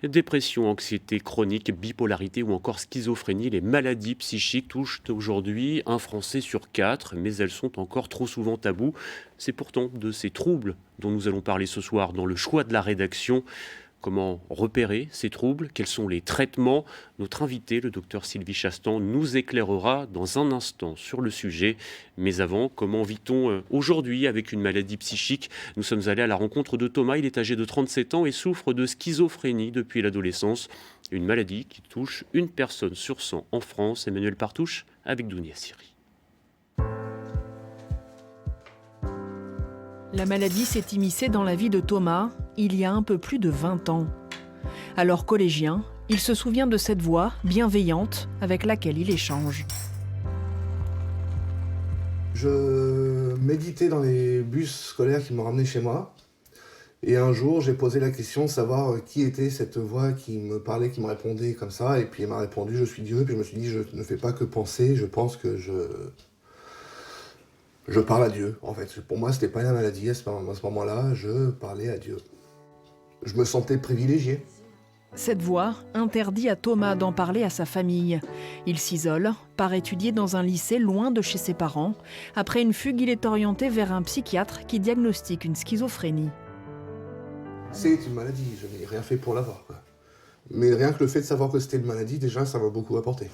Dépression, anxiété chronique, bipolarité ou encore schizophrénie, les maladies psychiques touchent aujourd'hui un Français sur quatre, mais elles sont encore trop souvent tabous. C'est pourtant de ces troubles dont nous allons parler ce soir dans le choix de la rédaction. Comment repérer ces troubles? Quels sont les traitements? Notre invité, le docteur Sylvie Chastan, nous éclairera dans un instant sur le sujet. Mais avant, comment vit-on aujourd'hui avec une maladie psychique? Nous sommes allés à la rencontre de Thomas. Il est âgé de 37 ans et souffre de schizophrénie depuis l'adolescence. Une maladie qui touche une personne sur 100 en France. Emmanuel Partouche avec Dounia Siri. La maladie s'est immiscée dans la vie de Thomas il y a un peu plus de 20 ans. Alors collégien, il se souvient de cette voix bienveillante avec laquelle il échange. Je méditais dans les bus scolaires qui m'ont ramené chez moi. Et un jour, j'ai posé la question de savoir qui était cette voix qui me parlait, qui me répondait comme ça. Et puis elle m'a répondu, je suis Dieu. Puis je me suis dit, je ne fais pas que penser, je pense que je parle à Dieu. En fait, pour moi, c'était pas une maladie. À ce moment-là, je parlais à Dieu. Je me sentais privilégié. Cette voix interdit à Thomas d'en parler à sa famille. Il s'isole, part étudier dans un lycée loin de chez ses parents. Après une fugue, il est orienté vers un psychiatre qui diagnostique une schizophrénie. C'est une maladie, je n'ai rien fait pour l'avoir, quoi. Mais rien que le fait de savoir que c'était une maladie, déjà, ça m'a beaucoup apporté.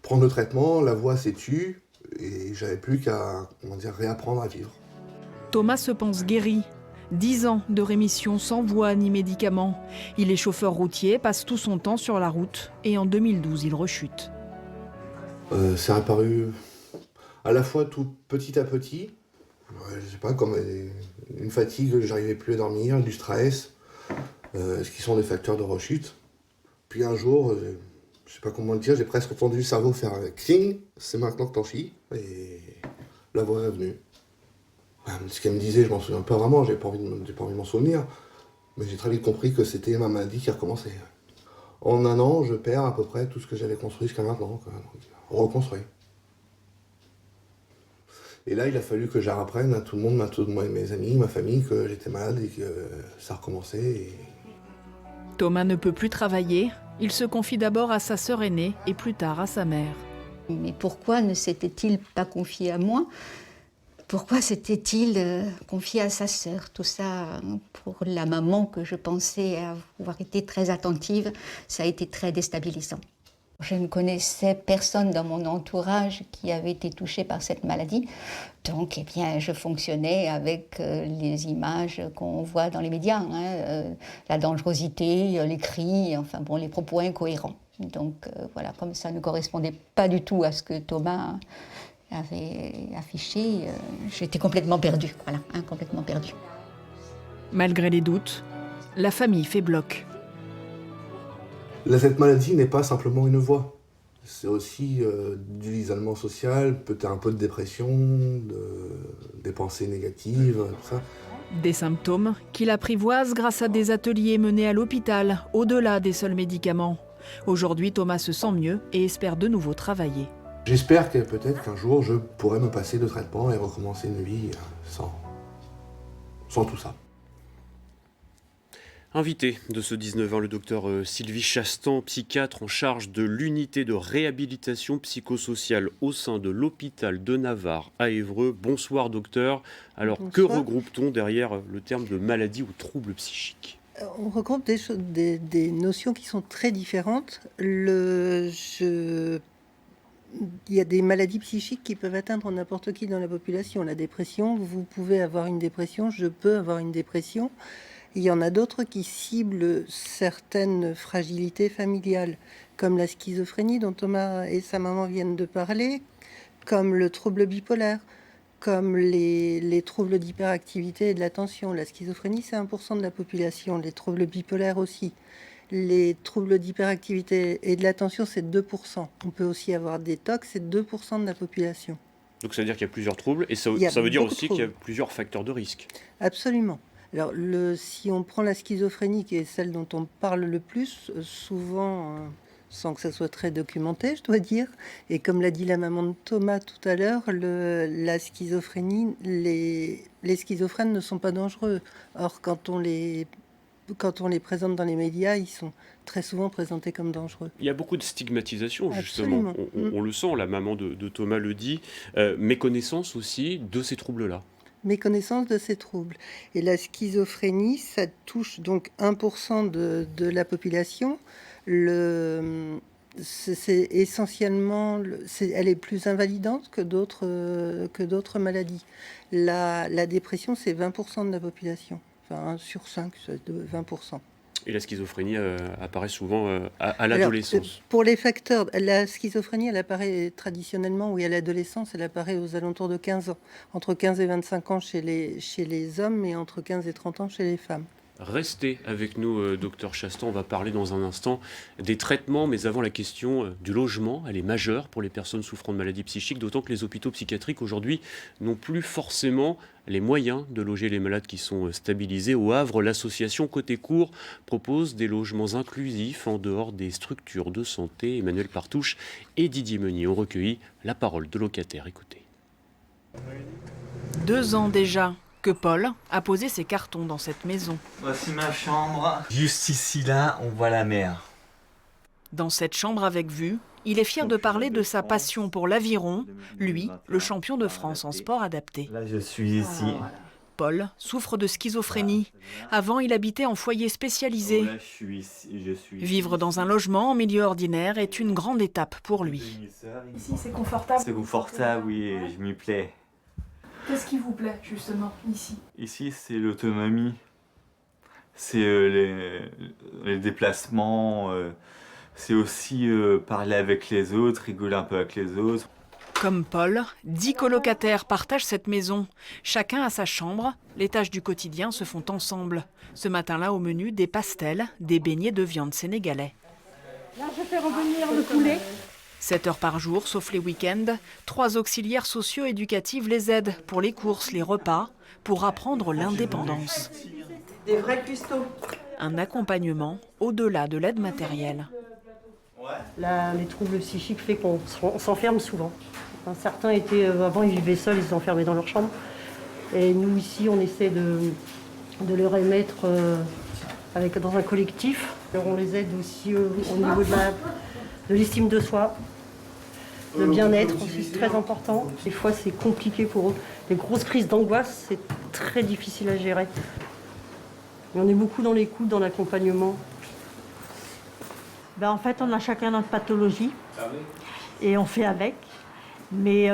Prendre le traitement, la voix s'est tue, et j'avais plus qu'à, réapprendre à vivre. Thomas se pense guéri. 10 ans de rémission sans voix ni médicaments. Il est chauffeur routier, passe tout son temps sur la route et en 2012, il rechute. C'est apparu à la fois tout petit à petit, je sais pas, comme une fatigue, j'arrivais plus à dormir, du stress, ce qui sont des facteurs de rechute. Puis un jour, je sais pas comment le dire, j'ai presque entendu le cerveau faire un cling, c'est maintenant que t'en chies, et la voix est venue. Ce qu'elle me disait, je m'en souviens pas vraiment, j'ai pas envie de m'en souvenir, mais j'ai très vite compris que c'était ma maladie qui recommençait. En un an, je perds à peu près tout ce que j'avais construit jusqu'à maintenant, quoi. Donc, reconstruit. Et là, il a fallu que j'apprenne à tout le monde, mes amis, ma famille, que j'étais malade et que ça recommençait. Et... Thomas ne peut plus travailler. Il se confie d'abord à sa sœur aînée et plus tard à sa mère. Mais pourquoi ne s'était-il pas confié à moi ? Pourquoi s'était-il confié à sa sœur? Tout ça, pour la maman que je pensais avoir été très attentive, ça a été très déstabilisant. Je ne connaissais personne dans mon entourage qui avait été touché par cette maladie. Donc, je fonctionnais avec les images qu'on voit dans les médias, la dangerosité, les cris, les propos incohérents. Donc, comme ça ne correspondait pas du tout à ce que Thomas avait affiché, j'étais complètement perdue, complètement perdue. Malgré les doutes, la famille fait bloc. Cette maladie n'est pas simplement une voix. C'est aussi de l'isolement social, peut-être un peu de dépression, des pensées négatives, tout ça. Des symptômes qu'il apprivoise grâce à des ateliers menés à l'hôpital, au-delà des seuls médicaments. Aujourd'hui, Thomas se sent mieux et espère de nouveau travailler. J'espère que peut-être qu'un jour, je pourrai me passer de traitement et recommencer une vie sans tout ça. Invité de ce 19 ans, le docteur Sylvie Chastan, psychiatre en charge de l'unité de réhabilitation psychosociale au sein de l'hôpital de Navarre à Évreux. Bonsoir docteur. Alors bonsoir. Que regroupe-t-on derrière le terme de maladie ou trouble psychique ? On regroupe des notions qui sont très différentes. Il y a des maladies psychiques qui peuvent atteindre n'importe qui dans la population. La dépression, vous pouvez avoir une dépression, je peux avoir une dépression. Il y en a d'autres qui ciblent certaines fragilités familiales, comme la schizophrénie dont Thomas et sa maman viennent de parler, comme le trouble bipolaire, comme les troubles d'hyperactivité et de l'attention. La schizophrénie, c'est 1% de la population, les troubles bipolaires aussi. Les troubles d'hyperactivité et de l'attention, c'est 2%. On peut aussi avoir des TOC, c'est 2% de la population. Donc ça veut dire qu'il y a plusieurs troubles, et ça veut dire aussi qu'il y a plusieurs facteurs de risque. Absolument. Alors, si on prend la schizophrénie, qui est celle dont on parle le plus, souvent, sans que ça soit très documenté, je dois dire, et comme l'a dit la maman de Thomas tout à l'heure, la schizophrénie, les schizophrènes ne sont pas dangereux. Or, quand on les quand on les présente dans les médias, ils sont très souvent présentés comme dangereux. Il y a beaucoup de stigmatisation, justement. Absolument. On le sent, la maman de Thomas le dit. Méconnaissance aussi de ces troubles-là. Méconnaissance de ces troubles. Et la schizophrénie, ça touche donc 1% de la population. C'est essentiellement, elle est plus invalidante que d'autres maladies. La dépression, c'est 20% de la population. Enfin, 1 sur 5, c'est de 20%. Et la schizophrénie apparaît souvent à l'adolescence. Pour les facteurs, la schizophrénie, elle apparaît traditionnellement, oui, à l'adolescence, elle apparaît aux alentours de 15 ans. Entre 15 et 25 ans chez les hommes et entre 15 et 30 ans chez les femmes. Restez avec nous, docteur Chastan. On va parler dans un instant des traitements, mais avant la question du logement, elle est majeure pour les personnes souffrant de maladies psychiques, d'autant que les hôpitaux psychiatriques aujourd'hui n'ont plus forcément les moyens de loger les malades qui sont stabilisés. Au Havre, l'association Côté Court propose des logements inclusifs en dehors des structures de santé. Emmanuel Partouche et Didier Meunier ont recueilli la parole de locataires. Écoutez. 2 ans déjà que Paul a posé ses cartons dans cette maison. Voici ma chambre. Juste ici, là, on voit la mer. Dans cette chambre avec vue, il est fier de parler de sa passion pour l'aviron, lui, le champion de France en sport adapté. Là, je suis ici. Paul souffre de schizophrénie. Avant, il habitait en foyer spécialisé. Là, je suis Vivre dans un logement en milieu ordinaire est une grande étape pour lui. Ici, c'est confortable. C'est confortable, oui, je m'y plais. Qu'est-ce qui vous plaît, justement, ici? Ici, c'est l'autonomie. C'est les déplacements. C'est aussi parler avec les autres, rigoler un peu avec les autres. Comme Paul, 10 colocataires partagent cette maison. Chacun a sa chambre. Les tâches du quotidien se font ensemble. Ce matin-là, au menu, des pastels, des beignets de viande sénégalais. Là, je fais revenir le poulet. 7 heures par jour, sauf les week-ends. 3 auxiliaires socio-éducatives les aident pour les courses, les repas, pour apprendre l'indépendance. Des vrais cuistots. Un accompagnement au-delà de l'aide matérielle. Les troubles psychiques font qu'on s'enferme souvent. Certains étaient, avant ils vivaient seuls, ils s'enfermaient dans leur chambre. Et nous ici, on essaie de les remettre dans un collectif. Alors, on les aide aussi au niveau de l'estime de soi, le bien-être aussi, c'est très important. Des fois, c'est compliqué pour eux. Les grosses crises d'angoisse, c'est très difficile à gérer. Et on est beaucoup dans l'écoute, dans l'accompagnement. En fait, on a chacun notre pathologie et on fait avec. Mais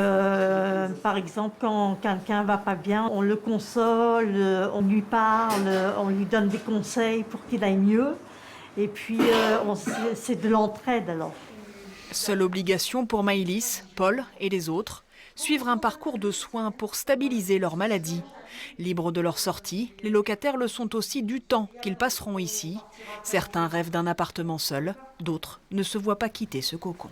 par exemple, quand quelqu'un va pas bien, on le console, on lui parle, on lui donne des conseils pour qu'il aille mieux. Et puis, c'est de l'entraide alors. Seule obligation pour Maïlis, Paul et les autres, suivre un parcours de soins pour stabiliser leur maladie. Libres de leur sortie, les locataires le sont aussi du temps qu'ils passeront ici. Certains rêvent d'un appartement seul, d'autres ne se voient pas quitter ce cocon.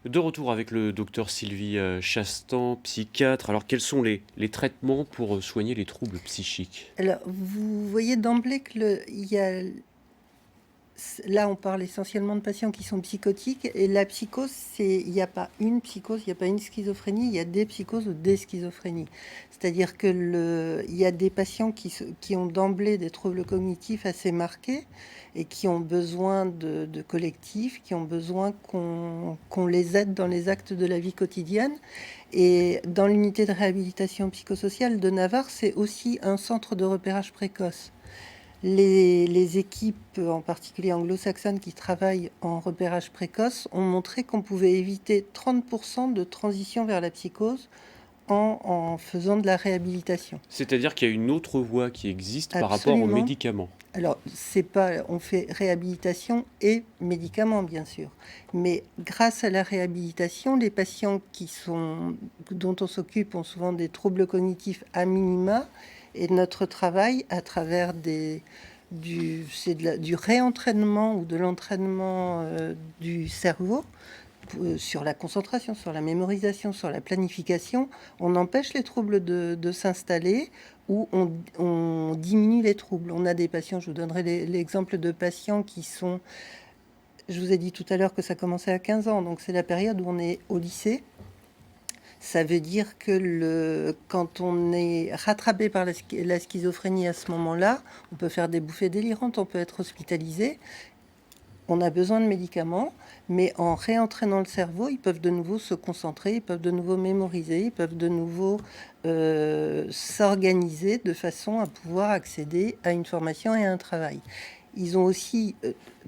De retour avec le docteur Sylvie Chastan, psychiatre. Alors, quels sont les traitements pour soigner les troubles psychiques? Alors, vous voyez d'emblée là, on parle essentiellement de patients qui sont psychotiques. Et la psychose, il n'y a pas une psychose, il n'y a pas une schizophrénie, il y a des psychoses ou des schizophrénies. C'est-à-dire qu'il y a des patients qui ont d'emblée des troubles cognitifs assez marqués et qui ont besoin de collectifs, qui ont besoin qu'on les aide dans les actes de la vie quotidienne. Et dans l'unité de réhabilitation psychosociale de Navarre, c'est aussi un centre de repérage précoce. Les équipes, en particulier anglo-saxonnes, qui travaillent en repérage précoce, ont montré qu'on pouvait éviter 30% de transition vers la psychose en faisant de la réhabilitation. C'est-à-dire qu'il y a une autre voie qui existe par Absolument. rapport aux médicaments. Alors, on fait réhabilitation et médicaments, bien sûr. Mais grâce à la réhabilitation, les patients dont on s'occupe ont souvent des troubles cognitifs à minima. Et notre travail, à travers du réentraînement ou de l'entraînement du cerveau, sur la concentration, sur la mémorisation, sur la planification, on empêche les troubles de s'installer ou on diminue les troubles. On a des patients, je vous donnerai l'exemple de patients qui sont... Je vous ai dit tout à l'heure que ça commençait à 15 ans, donc c'est la période où on est au lycée. Ça veut dire que quand on est rattrapé par la schizophrénie à ce moment-là, on peut faire des bouffées délirantes, on peut être hospitalisé. On a besoin de médicaments, mais en réentraînant le cerveau, ils peuvent de nouveau se concentrer, ils peuvent de nouveau mémoriser, ils peuvent de nouveau s'organiser de façon à pouvoir accéder à une formation et à un travail. Ils ont aussi,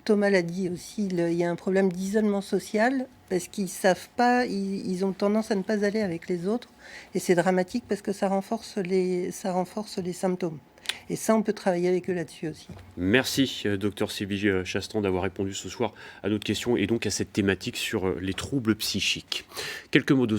Thomas l'a dit aussi, il y a un problème d'isolement social parce qu'ils savent pas, ils ont tendance à ne pas aller avec les autres, et c'est dramatique parce que ça renforce les symptômes. Et ça, on peut travailler avec eux là-dessus aussi. Merci, docteur Sylvie Chastan, d'avoir répondu ce soir à notre question et donc à cette thématique sur les troubles psychiques. Quelques mots de